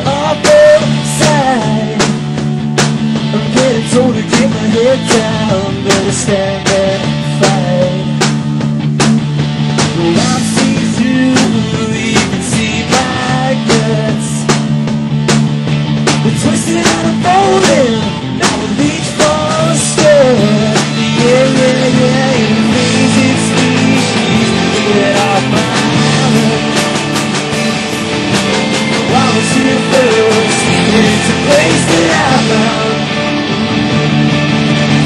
an awful sight. I'm getting told to keep my head down, better stand and fight. Well, I'm seeing through, you can see my guts. We're twisted and unfolding, now we reach for a step. Yeah, yeah, yeah, invasive species, get off my island. I was here first, it's a place that I found.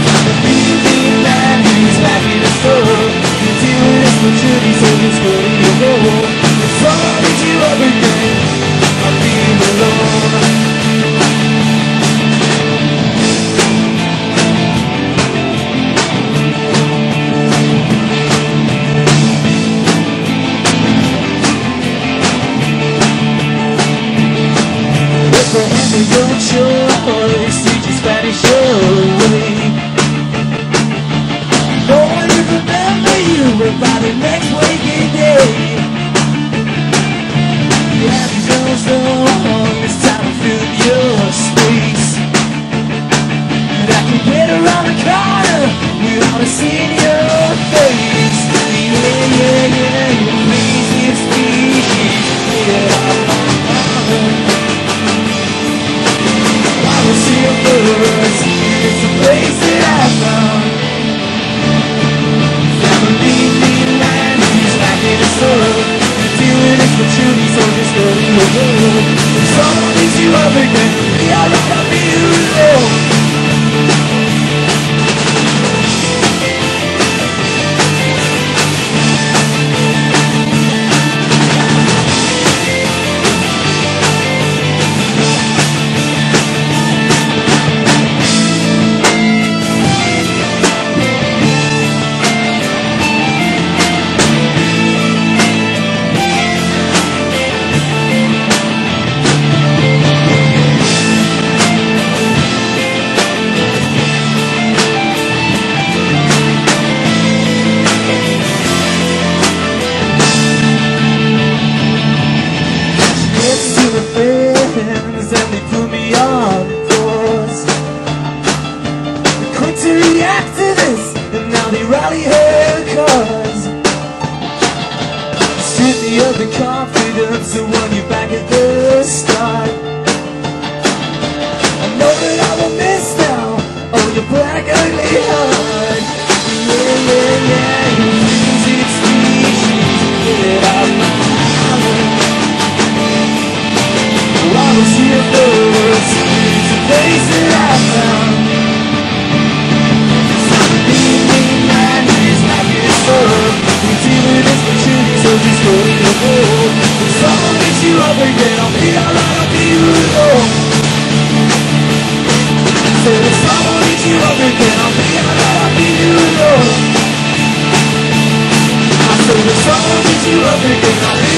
I'm a really man who's back in the store. You deal with this maturity, so it's good in your role. As long as you ever get, I'll be alone. For every your choice, teach your Spanish away. No one will remember you by the next waking day. You have these girls long, it's time to fill your space. And I can get around the corner without a seeing your face. Yeah, yeah, yeah, you're crazy species. Yeah, it's a place that I found. Family, land, he's back in the soul. Doing it for truly, so just go to your road. As long as you ever get me, I'll let me alone. And they put me on course. They're quick to react to this, and now they rally her cause. Strip me of the confidence that won you back at the start. I know that I will miss now, oh, your black ugly heart. Yeah, yeah, yeah, you music species, get out my island. I was here first, it's a place that I found. Something man is like his soul. We deal with this maturity, so just go to the goal. As long as you ever get, I'll be alright, I'll be alone. So as long as you ever get, I'll be alright, I'll be alone. I said as long as you ever get, I'll be